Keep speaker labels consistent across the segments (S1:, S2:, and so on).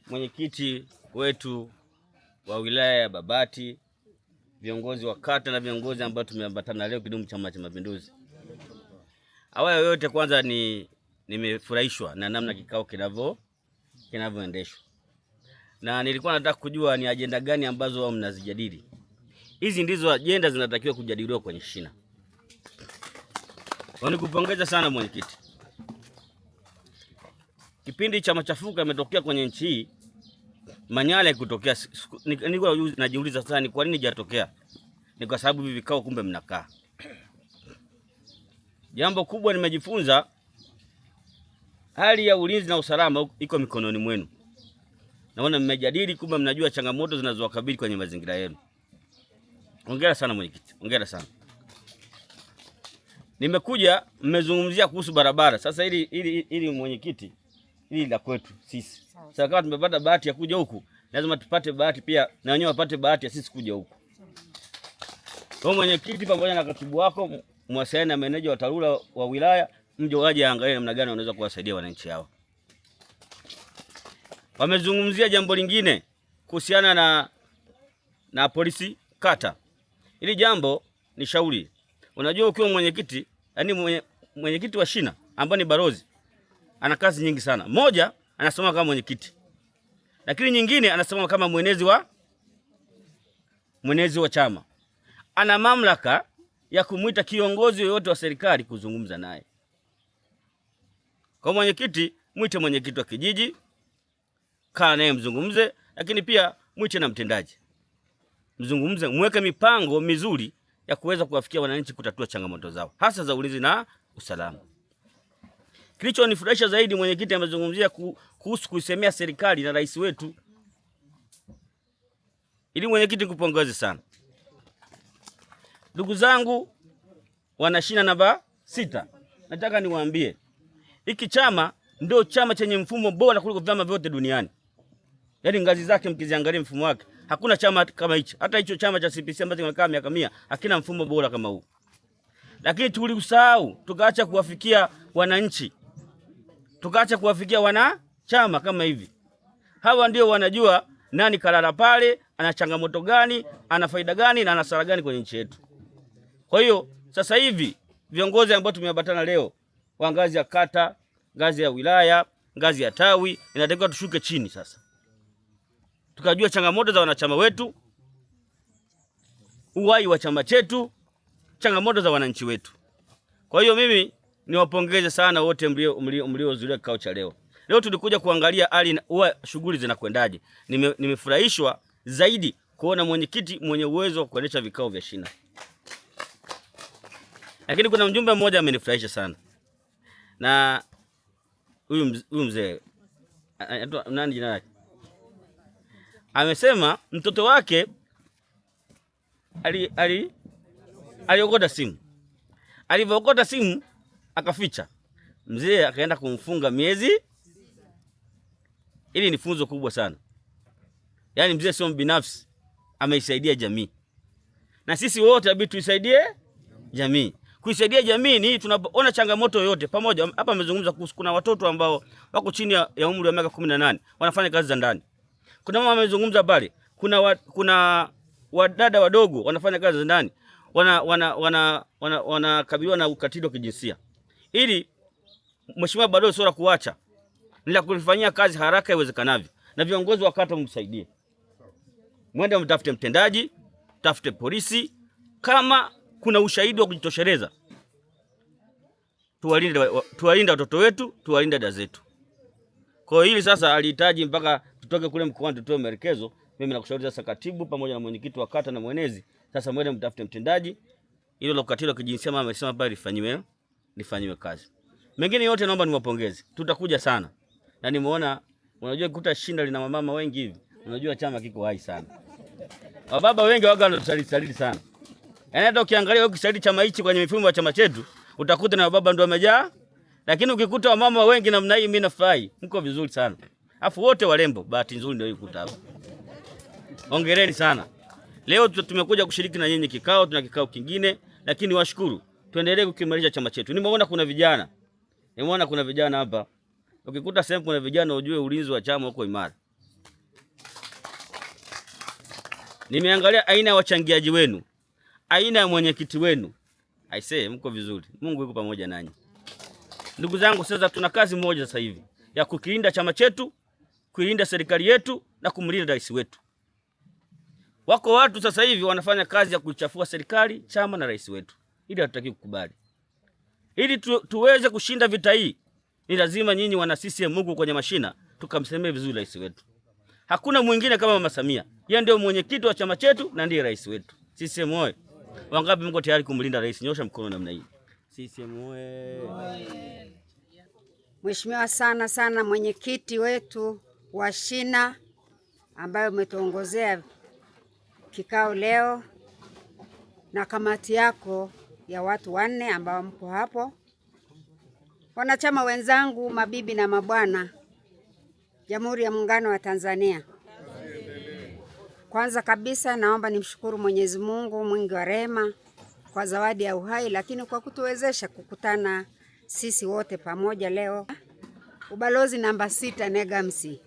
S1: Mwenyekiti wetu wa wilaya ya Babati, viongozi wa kata na viongozi ambao tumeambatana leo Kidumu Chama cha Mapinduzi. Awali yote kwanza nimefurahishwa na namna kikao kinavyoendeshwa. Na nilikuwa nataka kujua ni ajenda gani ambazo wao mnazijadili. Hizi ndizo ajenda zinatakiwa kujadiliwa kwenye shina. Nikupongeza sana mwenyekiti. Kipindi cha machafuko yametokea kwenye nchi hii, Manyara kutokea, nilikuwa najiuliza sana ni kwa nini hajatokea. Ni kwa sababu hivi vikao kumbe mnakaa. Jambo kubwa nimejifunza, hali ya ulinzi na usalama iko mikononi mwenu. Naona mmejadili, kumbe mnajua changamoto zinazowakabili kwenye mazingira yenu. Hongera sana mwenyekiti, hongera sana. Nimekuja mmezungumzia kuhusu barabara. Sasa ili mwenyekiti, hili la kwetu sisi. Sasa kama tumepata bahati ya kuja huku, lazima tupate bahati pia na wenyewe wapate bahati ya sisi kuja huku. Kwa mwenyekiti pamoja na katibu wako, mwasiliane na meneja wa TARURA wa wilaya, mje waje angalie namna gani wanaweza kuwasaidia wananchi hao. Wamezungumzia jambo lingine kuhusiana na polisi kata. Hili jambo ni shauri. Unajua ukiwa mwenyekiti, yani mwenyekiti wa shina ambaye ni balozi, ana kazi nyingi sana. Moja, anasema kama mwenyekiti. Lakini nyingine anasema kama mwenezi wa chama. Ana mamlaka ya kumuita kiongozi yoyote wa serikali kuzungumza naye. Kwa mwenyekiti, muite mwenyekiti wa kijiji, kaa naye mzungumze, lakini pia muite na mtendaji. Mzungumze, mweke mipango mizuri ya kuweza kuwafikia wananchi kutatua changamoto zao, hasa za ulinzi na usalama. Kilichonifurahisha zaidi, mwenyekiti amezungumzia kuhusu kuisemea serikali na rais wetu. Ili mwenyekiti kupongeze sana. Ndugu zangu wanashina namba 6, nataka niwaambie hiki chama ndio chama chenye mfumo bora kuliko vyama vyote duniani. Yaani ngazi zake mkiziangalia mfumo wake, hakuna chama kama hicho. Hata hicho chama cha CPC ambacho kimekaa miaka 100 hakina mfumo bora kama huu. Lakini tuliusahau, tukaacha kuwafikia wananchi. Tukaacha kuwafikia wanachama kama hivi. Hawa ndio wanajua nani kalala pale, ana changamoto gani, ana faida gani na ana hasara gani kwenye nchi yetu. Kwa hiyo sasa hivi viongozi ambao tumeambatana leo wa ngazi ya kata, ngazi ya wilaya, ngazi ya tawi, inatakiwa tushuke chini sasa. Tukajua changamoto za wanachama wetu, uhai wa chama chetu, changamoto za wananchi wetu. Kwa hiyo mimi niwapongeze sana wote mliohudhuria kikao cha leo. Leo tulikuja kuangalia hali huwa shughuli zinakwendaje. Nimefurahishwa zaidi kuona mwenyekiti mwenye uwezo wa kuendesha vikao vya shina. Lakini kuna mjumbe mmoja amenifurahisha sana. Na huyu mzee nani jina lake? Amesema mtoto wake aliokota simu. Alivyookota simu akaficha. Mzee akaenda kumfunga miezi. Hili ni funzo kubwa sana. Yaani mzee sio binafsi, ameisaidia jamii. Na sisi wote inabidi tuisaidie jamii. Kuisaidia jamii ni tunapoona changamoto yoyote pamoja. Hapa amezungumza kuhusu kuna watoto ambao wako chini ya umri wa miaka 18 wanafanya kazi za ndani. Kuna mama amezungumza pale, kuna wadada wadogo wanafanya kazi za ndani. Wanakabiliwa na ukatili wa kijinsia. Ili mheshimiwa bado sura kuacha, nila kulifanyia kazi haraka iwezekanavyo. Na viongozi wa kata msaidie. Mwende mtafute mtendaji, tafute polisi, kama kuna ushahidi wa kujitosheleza. Tuwalinde watoto wetu, tuwalinde dada zetu. Kwa hili sasa alihitaji mpaka tutoke kule mkoani tutoe maelekezo. Mimi nakushauri sasa katibu pamoja na mwenyekiti wa kata na mwenezi, sasa mwende mtafute mtendaji. Hilo la ukatili wa kijinsia mama amesema pale lifanywe kazi. Mengine yote naomba niwapongeze. Tutakuja sana. Na nimeona unajua kukuta shinda lina mama wengi hivi. Unajua chama kiko hai sana. Wababa wengi waga wanasaliti sana. Yaani hata ukiangalia ukisaliti chama hichi kwenye mifumo ya chama chetu, utakuta na wababa ndio wamejaa. Lakini ukikuta wamama wengi namna hii mimi nafurahi. Mko vizuri sana. Afu wote warembo, bahati nzuri ndio ikuta hapa. Hongereni sana. Leo tumekuja kushiriki na nyinyi kikao, tuna kikao kingine, lakini washukuru. Tuendelee kukimarisha chama chetu. Nimeona kuna vijana hapa Ukikuta sehemu kuna vijana ujue ulinzi wa chama uko imara. Nimeangalia aina ya wachangiaji wenu, aina ya mwenyekiti wenu. Aisee, mko vizuri. Mungu yuko pamoja nanyi. Ndugu zangu, sasa tuna kazi moja sasa hivi ya kukilinda chama chetu, kuilinda serikali yetu na kumlinda rais wetu. Wako watu sasa hivi wanafanya kazi ya kuchafua serikali, chama na rais wetu. Ili hatutaki kukubali. Ili tuweze kushinda vita hii, ni lazima nyinyi wana CCM Mungu kwenye mashina tukamsemee vizuri rais wetu. Hakuna mwingine kama Mama Samia. Yeye ndio mwenyekiti wa chama chetu na ndiye rais wetu. CCM oyee. Wangapi mko tayari kumlinda rais? Nyosha mkono namna hii. CCM oyee.
S2: Mheshimiwa sana mwenyekiti wetu wa shina ambaye umetuongozea kikao leo na kamati yako ya watu 4 ambao mko hapo. Wanachama wenzangu, mabibi na mabwana, Jamhuri ya Muungano wa Tanzania. Kwanza kabisa naomba nimshukuru Mwenyezi Mungu mwingi wa rehema kwa zawadi ya uhai, lakini kwa kutuwezesha kukutana sisi wote pamoja leo. Ubalozi namba 6 Negamsi.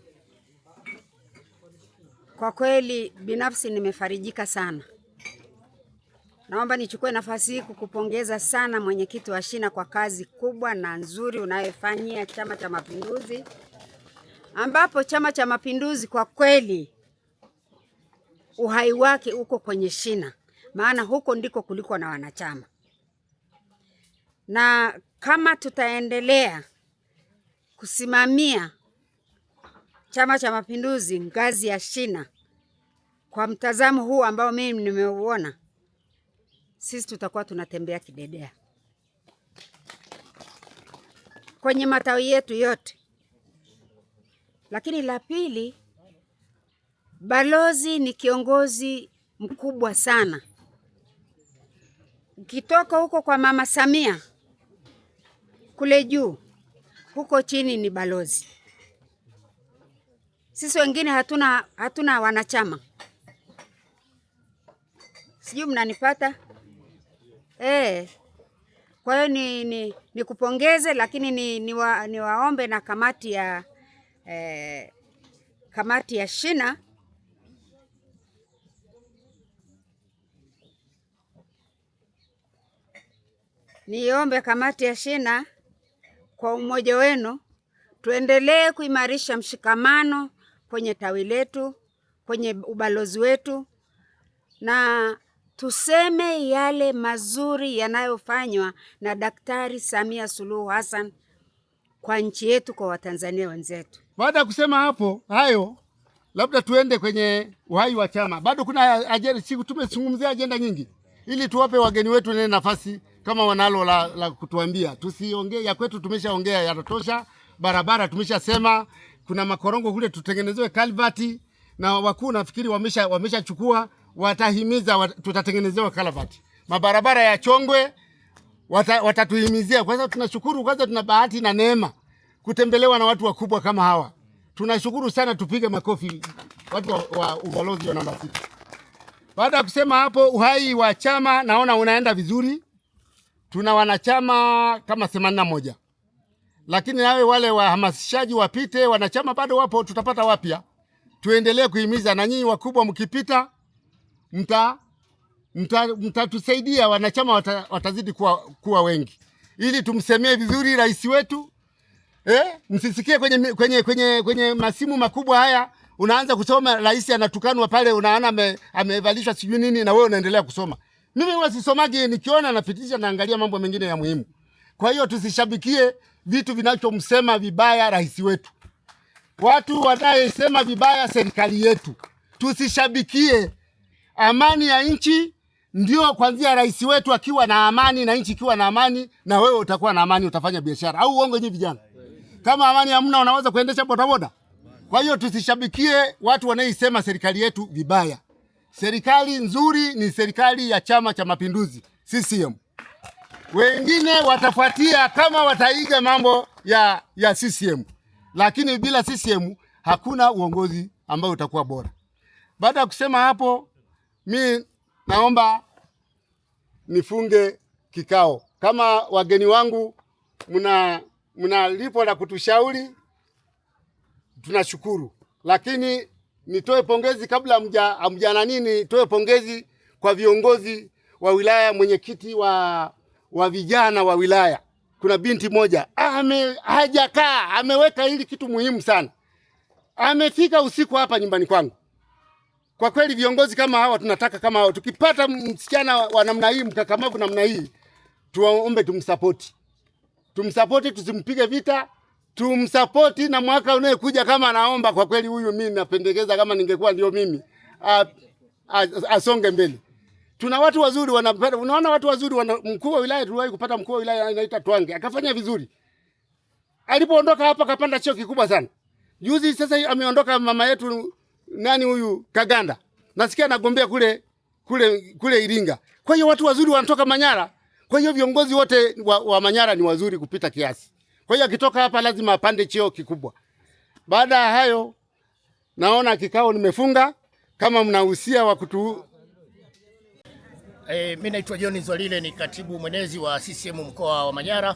S2: Kwa kweli binafsi nimefarijika sana. Naomba nichukue nafasi hii kukupongeza sana mwenyekiti wa shina kwa kazi kubwa na nzuri unayofanyia Chama cha Mapinduzi, ambapo Chama cha Mapinduzi kwa kweli uhai wake uko kwenye shina, maana huko ndiko kuliko na wanachama. Na kama tutaendelea kusimamia Chama cha Mapinduzi ngazi ya shina kwa mtazamo huu ambao mimi nimeuona, sisi tutakuwa tunatembea kidedea kwenye matawi yetu yote. Lakini la pili, balozi ni kiongozi mkubwa sana. Ukitoka huko kwa Mama Samia kule juu, huko chini ni balozi. Sisi wengine hatuna wanachama. Sijui mnanipata? Kwa hiyo ni kupongeze, lakini ni waombe na kamati ya shina niombe kamati ya shina kwa umoja wenu tuendelee kuimarisha mshikamano kwenye tawi letu, kwenye ubalozi wetu, na tuseme yale mazuri yanayofanywa na Daktari Samia Suluhu Hassan kwa nchi yetu, kwa Watanzania wenzetu.
S3: Baada ya kusema hayo, labda tuende kwenye uhai wa chama. Bado kuna ajenda, siku tumezungumzia ajenda nyingi, ili tuwape wageni wetu nene nafasi kama wanalo la kutuambia. Tusiongee ya kwetu, tumeshaongea yanatosha. Barabara tumeshasema, kuna makorongo kule tutengenezewe kalvati, na wakuu nafikiri wameshachukua, watahimiza tutatengenezewa kalvati. Mabarabara ya Chongwe watatuhimizia. Kwanza tunashukuru, kwanza tuna bahati na neema kutembelewa na watu wakubwa kama hawa. Tunashukuru sana, tupige makofi watu wa ubalozi wa namba 6. Baada ya kusema hapo, uhai wa chama naona unaenda vizuri. Tuna wanachama kama 81. Lakini nawe wale wahamasishaji wapite, wanachama bado wapo, tutapata wapya. Tuendelee kuhimiza, na nyinyi wakubwa mkipita mtatusaidia, wanachama watazidi kuwa wengi, ili tumsemee vizuri rais wetu. Msisikie kwenye masimu makubwa haya unaanza kusoma rais anatukanwa pale, unaona amevalishwa sijui nini, na wewe unaendelea kusoma. Mimi huwa sisomaji, nikiona napitisha, naangalia mambo mengine ya muhimu. Kwa hiyo tusishabikie vitu vinachomsema vibaya rais wetu. Watu wanayesema vibaya serikali yetu tusishabikie. Amani ya nchi ndio kuanzia rais wetu akiwa na amani, na nchi ikiwa na amani, na wewe utakuwa na amani, utafanya biashara. Au uongo nyinyi vijana? Kama amani hamna, unaweza kuendesha bodaboda? Kwa hiyo tusishabikie watu wanaoisema serikali yetu vibaya. Serikali nzuri ni serikali ya Chama cha Mapinduzi, CCM. Wengine watafuatia kama wataiga mambo ya CCM. Lakini bila CCM hakuna uongozi ambao utakuwa bora. Baada ya kusema hapo, mi naomba nifunge kikao. Kama wageni wangu mna lipo la kutushauri, tunashukuru, lakini nitoe pongezi kabla hamjana nini, nitoe pongezi kwa viongozi wa wilaya, mwenyekiti wa vijana wa wilaya. Kuna binti moja hajakaa, ameweka hili kitu muhimu sana. Amefika usiku hapa nyumbani kwangu. Kwa kweli viongozi kama hawa tunataka kama hawa. Tukipata msichana wa namna hii, mkakamavu namna hii, tuombe tumsapoti. Tumsapoti, tusimpige vita, tumsapoti, na mwaka unayokuja kama anaomba, kwa kweli huyu mimi napendekeza, kama ningekuwa ndio mimi, asonge mbele. Tuna watu wazuri wanapenda, unaona watu wazuri mkuu wa wilaya, tuliwahi kupata mkuu wa wilaya anaitwa Twange, akafanya vizuri. Alipoondoka hapa kapanda cheo kikubwa sana. Juzi sasa ameondoka mama yetu nani huyu Kaganda. Nasikia anagombea kule Iringa. Kwa hiyo watu wazuri wanatoka Manyara. Kwa hiyo viongozi wote wa Manyara ni wazuri kupita kiasi. Kwa hiyo akitoka hapa lazima apande cheo kikubwa. Baada ya hayo naona kikao nimefunga, kama mnahusia wa kutu.
S4: Mimi naitwa John Zwalile, ni katibu mwenezi wa CCM mkoa wa Manyara.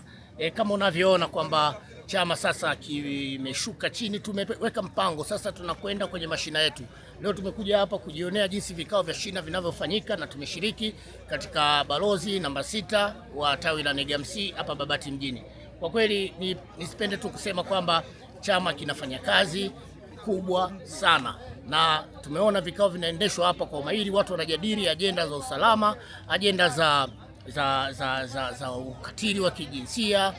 S4: Kama unavyoona kwamba chama sasa kimeshuka chini, tumeweka mpango sasa, tunakwenda kwenye mashina yetu. Leo tumekuja hapa kujionea jinsi vikao vya shina vinavyofanyika, na tumeshiriki katika balozi namba 6 wa tawi la Negamsi hapa Babati mjini. Kwa kweli nisipende tu kusema kwamba chama kinafanya kazi kubwa sana, na tumeona vikao vinaendeshwa hapa kwa umahiri. Watu wanajadili ajenda za usalama, ajenda za ukatili wa kijinsia,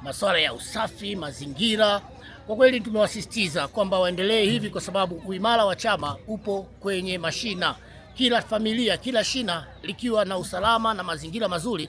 S4: masuala ya usafi, mazingira. Kwa kweli tumewasisitiza kwamba waendelee hivi, kwa sababu uimara wa chama upo kwenye mashina. Kila familia, kila shina likiwa na usalama na mazingira mazuri,